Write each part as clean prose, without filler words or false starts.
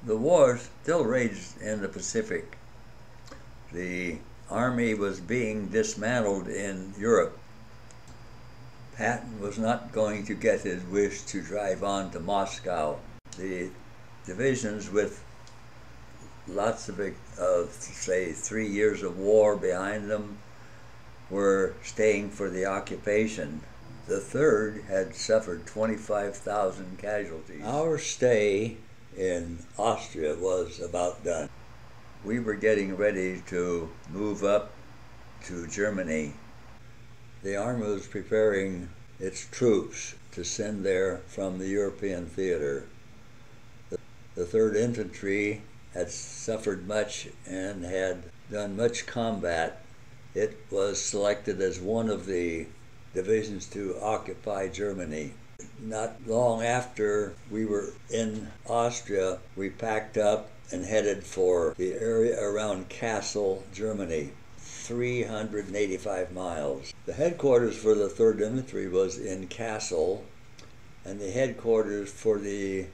The war still raged in the Pacific. The army was being dismantled in Europe. Patton was not going to get his wish to drive on to Moscow. The divisions with lots of say, 3 years of war behind them were staying for the occupation. The 3rd had suffered 25,000 casualties. Our stay in Austria was about done. We were getting ready to move up to Germany. The Army was preparing its troops to send there from the European theater. The 3rd Infantry had suffered much and had done much combat. It was selected as one of the divisions to occupy Germany. Not long after we were in Austria, we packed up and headed for the area around Kassel, Germany, 385 miles. The headquarters for the 3rd Infantry was in Kassel, and the headquarters for the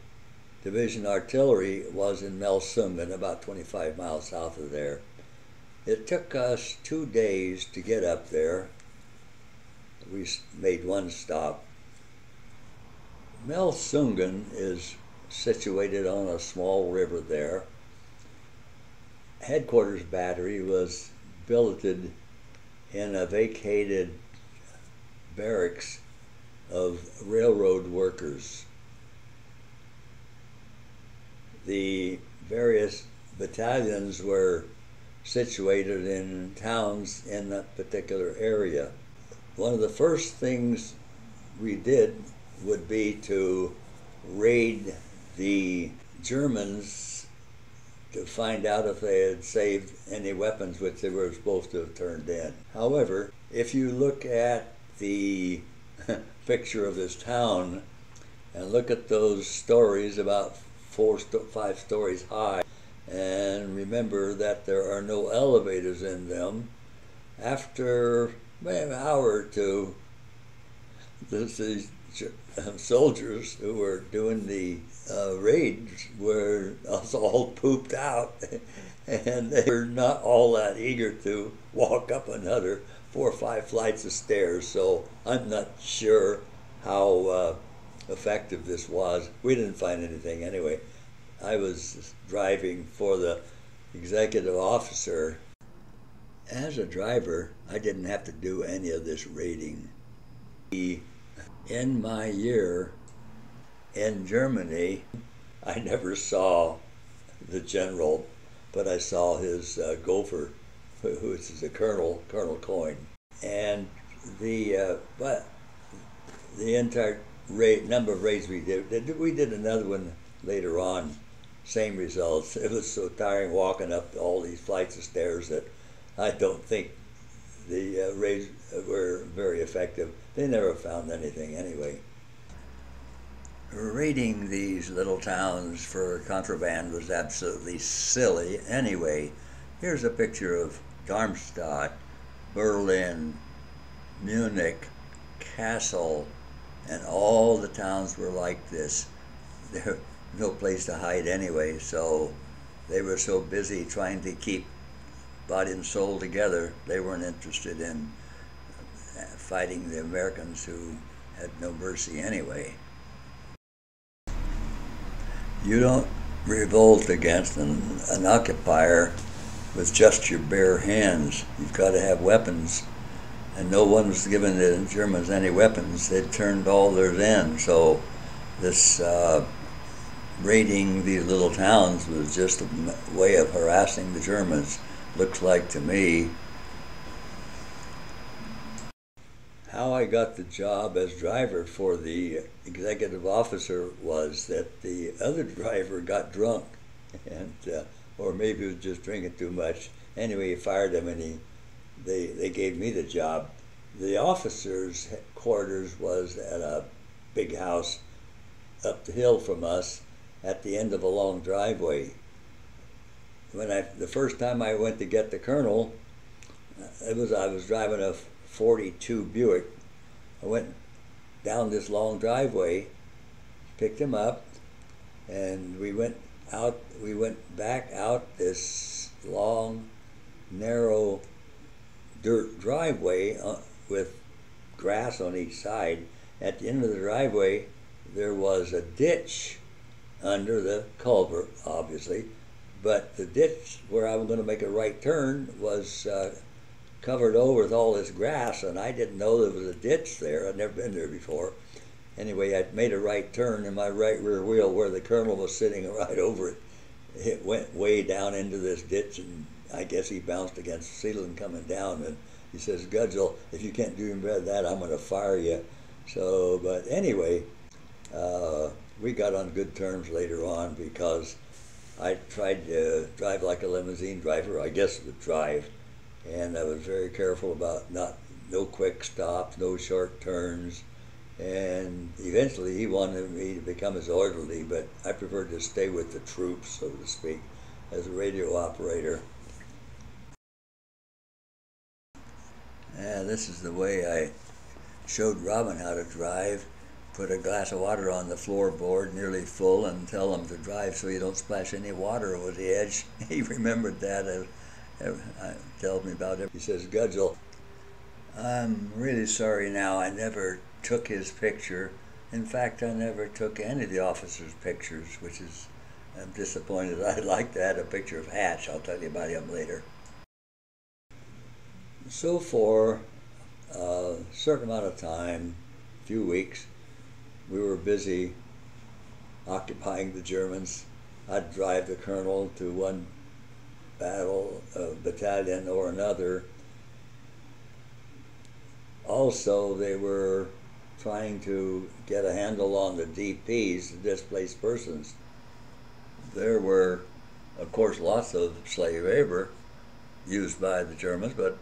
Division Artillery was in Melsungen, about 25 miles south of there. It took us 2 days to get up there. We made one stop. Melsungen is situated on a small river there. Headquarters battery was billeted in a vacated barracks of railroad workers. The various battalions were situated in towns in that particular area. One of the first things we did would be to raid the Germans to find out if they had saved any weapons which they were supposed to have turned in. However, if you look at the picture of this town and look at those stories about 5 stories high, and remember that there are no elevators in them, after maybe an hour or two, these soldiers who were doing the raids were all pooped out, and they were not all that eager to walk up another 4 or 5 flights of stairs, so I'm not sure how effective this was. We didn't find anything anyway. I was driving for the executive officer. As a driver, I didn't have to do any of this raiding. In my year in Germany, I never saw the general, but I saw his gopher, who is a colonel, Colonel Coyne. And but the entire number of raids we did another one later on, same results. It was so tiring walking up all these flights of stairs that I don't think the raids were very effective. They never found anything anyway. Raiding these little towns for contraband was absolutely silly anyway. Here's a picture of Darmstadt, Berlin, Munich, Kassel, and all the towns were like this. There was no place to hide anyway, so they were so busy trying to keep body and soul together, they weren't interested in fighting the Americans, who had no mercy anyway. You don't revolt against an occupier with just your bare hands. You've got to have weapons, and no one was giving the Germans any weapons. They'd turned all theirs in, so this raiding these little towns was just a way of harassing the Germans, looks like to me. How I got the job as driver for the executive officer was that the other driver got drunk, and or maybe he was just drinking too much. Anyway, he fired him, and they gave me the job. The officers' quarters was at a big house up the hill from us at the end of a long driveway. The first time I went to get the colonel, I was driving a 42 Buick. I went down this long driveway, picked him up, and we went we went back out this long, narrow dirt driveway with grass on each side. At the end of the driveway, there was a ditch under the culvert, obviously, but the ditch where I was going to make a right turn was covered over with all this grass, and I didn't know there was a ditch there. I'd never been there before. Anyway, I made a right turn, and my right rear wheel, where the colonel was sitting right over it, it went way down into this ditch, and I guess he bounced against the ceiling coming down, and he says, "Gudgel, if you can't do any better than that, I'm going to fire you." So, but anyway, we got on good terms later on because I tried to drive like a limousine driver, I guess it would drive, and I was very careful about no quick stops, no short turns, and eventually he wanted me to become his orderly, but I preferred to stay with the troops, so to speak, as a radio operator. And this is the way I showed Robin how to drive. Put a glass of water on the floorboard nearly full and tell him to drive so you don't splash any water over the edge. He remembered that. Tells me about it. He says, "Gudgel, I'm really sorry now I never took his picture. In fact, I never took any of the officers' pictures, which is, I'm disappointed. I'd like to add a picture of Hatch. I'll tell you about him later." So for a certain amount of time, a few weeks, we were busy occupying the Germans. I'd drive the colonel to one battalion or another. Also, they were trying to get a handle on the DPs, the displaced persons. There were, of course, lots of slave labor used by the Germans, but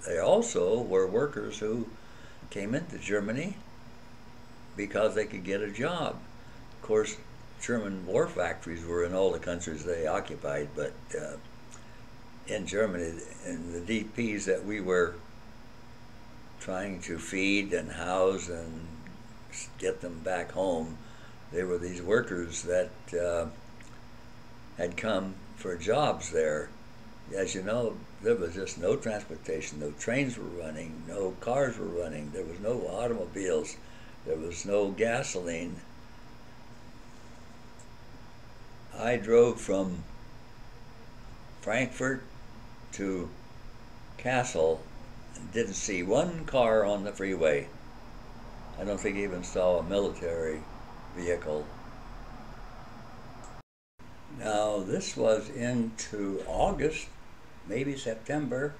they also were workers who came into Germany because they could get a job. Of course, German war factories were in all the countries they occupied, but in Germany, in the DPs that we were trying to feed and house and get them back home, they were these workers that had come for jobs there. As you know, there was just no transportation, no trains were running, no cars were running, there was no automobiles, there was no gasoline. I drove from Frankfurt to Kassel and didn't see one car on the freeway. I don't think I even saw a military vehicle. Now, this was into August, maybe September,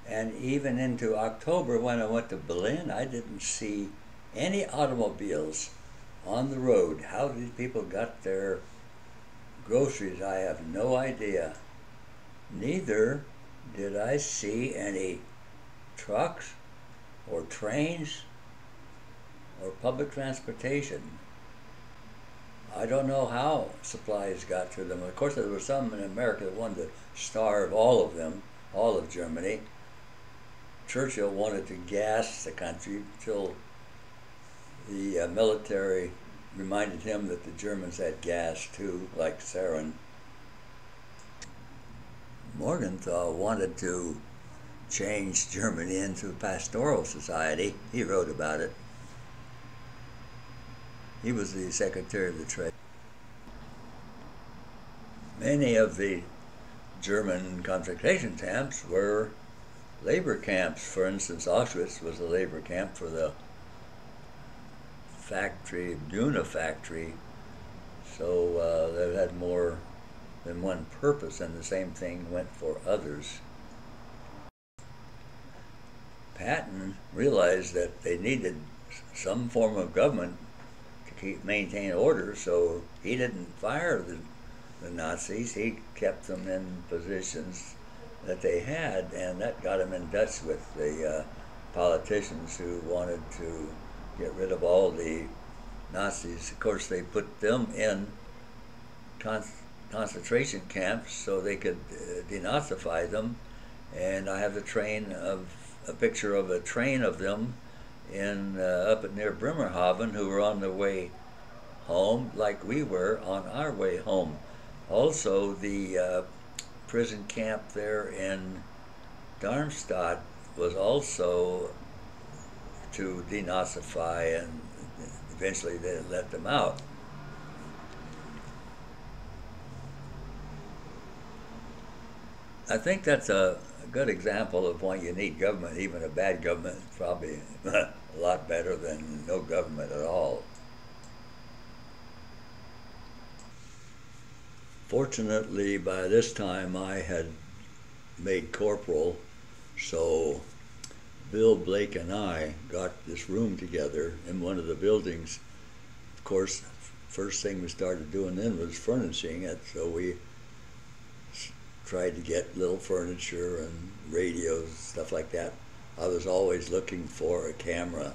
and even into October when I went to Berlin. I didn't see any automobiles on the road. How these people got their groceries, I have no idea. Neither did I see any trucks or trains or public transportation. I don't know how supplies got to them. Of course, there were some in America that wanted to starve all of them, all of Germany. Churchill wanted to gas the country until the military reminded him that the Germans had gas too, like sarin. Morgenthau wanted to change Germany into a pastoral society. He wrote about it. He was the Secretary of the Treasury. Many of the German concentration camps were labor camps. For instance, Auschwitz was a labor camp for the factory, Buna factory. So they had more than one purpose, and the same thing went for others. Patton realized that they needed some form of government to maintain order, so he didn't fire the Nazis. He kept them in positions that they had, and that got him in touch with the politicians who wanted to get rid of all the Nazis. Of course, they put them in concentration camps so they could denazify them, and I have a picture of a train of them in up near Bremerhaven who were on their way home, like we were on our way home. Also, the prison camp there in Darmstadt was also to denazify, and eventually they let them out. I think that's a good example of why you need government. Even a bad government is probably a lot better than no government at all. Fortunately, by this time I had made corporal, so Bill, Blake, and I got this room together in one of the buildings. Of course, first thing we started doing then was furnishing it, so we tried to get little furniture and radios, stuff like that. I was always looking for a camera,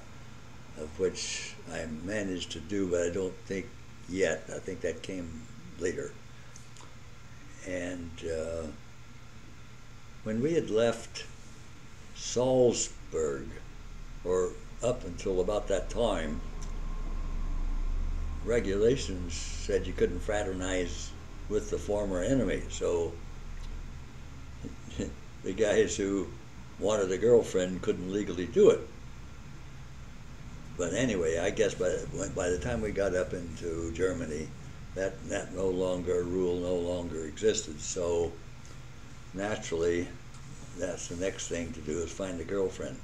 of which I managed to do, but I don't think yet. I think that came later. And when we had left Salzburg, or up until about that time, regulations said you couldn't fraternize with the former enemy. So the guys who wanted a girlfriend couldn't legally do it. But anyway, I guess by the time we got up into Germany, that rule no longer existed. So naturally, that's the next thing to do, is find a girlfriend.